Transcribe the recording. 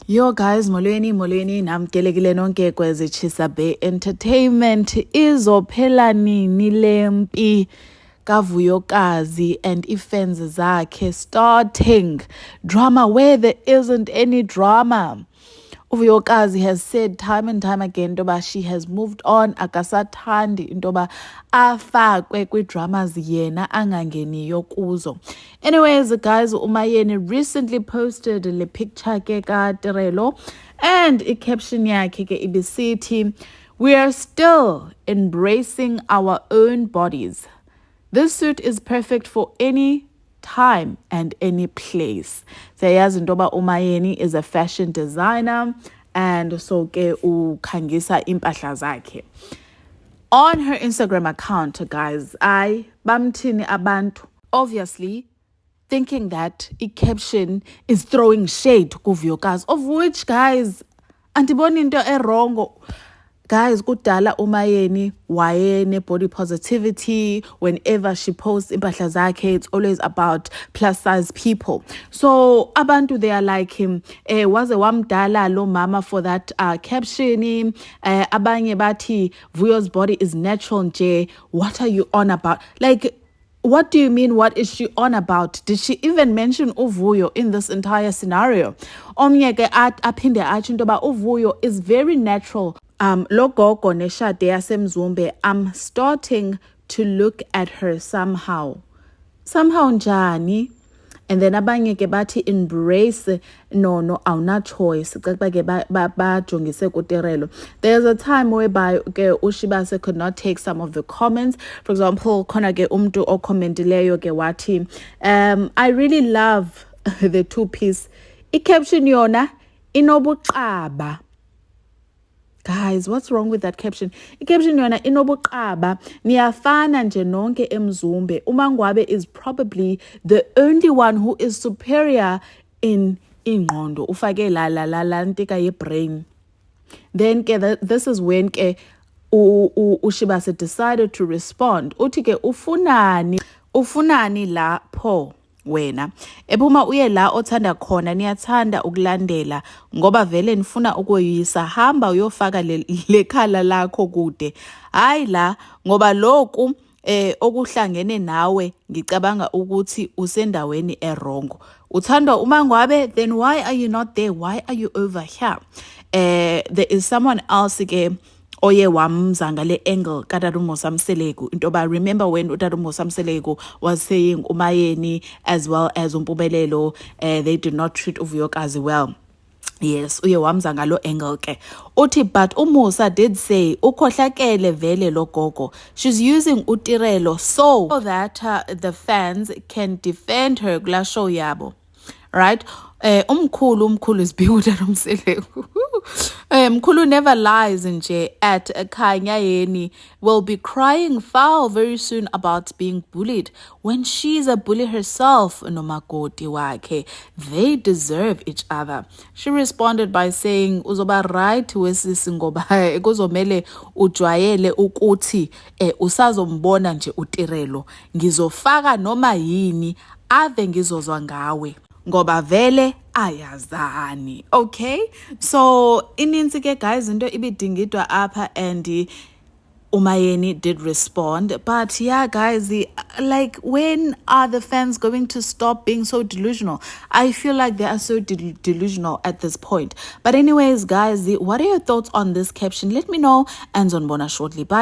Yo guys, molweni namkelekile nonke kwezi Chisa Bay Entertainment. Izophela nini lempi kaVuyokazi and ifans zakhe starting drama where there isn't any drama. Uvuyokazi has said time and time again intoba she has moved on, akasathandi intoba afakwe kwi-dramas yena angangeniyo kuzo. Anyways, guys, uMayeni recently posted le picture ke kaTerelo and i-caption yakhe ke ibisithi, "We are still embracing our own bodies. This suit is perfect for any time and any place." Siyayazi intoba uMayeni is a fashion designer and so ke ukhangisa impahla zakhe. On her Instagram account, guys, bamthini abantu, obviously thinking that i-caption is throwing shade kuVuyokazi, of which, guys, andiboni into wrong. Guys, kudala uMayeni wayene body positivity. Whenever she posts impahla zakhe, it's always about plus size people. So abantu, they are like him. Waze wamdala lo mama for that caption. Abanye bathi Vuyo's body is natural nje. What are you on about? Like, what do you mean? What is she on about? Did she even mention Uvuyo in this entire scenario? Omnye ke aphinde athi intoba Uvuyo is very natural. Lo gogo neshade yasemzumbe, I'm starting to look at her somehow njani. And then abanye ke bathi embrace, no awuna choice. Bajongise kuTerelo. There's a time whereby ke uShibase could not take some of the comments. For example, khona ke umntu okommentileyo ke wathi, I really love the two-piece. I-caption yona inobuqaba. Guys, what's wrong with that caption? I-caption yona inobuqaba. Niyafana nje nonke emzumbe. uMangwabe is probably the only one who is superior in ingqondo. Ufake la ntika ye-brain. Then ke this is when ke uShibase decided to respond. Uthi ke ufunani lapho wena. Ephuma uye la othanda khona, niyathanda ukulandela ngoba vele nifuna ukuyoyisa. Hamba uyofaka le khala lakho kude. Hayi la ngoba lokhu okuhlangene nawe ngicabanga ukuthi usendaweni erongo. Uthanda uMangwabe, then why are you not there? Why are you over here? There is someone else ke oye wamzanga le angle kaTata Mosamaseleko intoba, remember when uTata Mosamaseleko was saying uMayeni as well as uMpumelelo, they did not treat uVuyokazi well. Yes, uye wamzanga lo angle ke. Uthi but uMusa did say ukhohlakele vele lo gogo. She's using uTerelo so that the fans can defend her kula show yabo. Right? Umkhulu is being uTata Mkhulu never lies nje at Khanyayeni will be crying foul very soon about being bullied when she's a bully herself. Nomakoti wakhe, they deserve each other. She responded by saying uzoba right wesisi ngoba kuzomele ujwayele ukuthi usazombona nje uTerelo, ngizofaka noma yini ave ngizozwa ngawe ngoba vele ayazani. Okay, so ininzi ke guys into ibidingidwa apha and uMayeni did respond. But yeah guys, like, when are the fans going to stop being so delusional? I feel like they are so delusional at this point. But anyways guys, what are your thoughts on this caption? Let me know and zonbona shortly. Bye.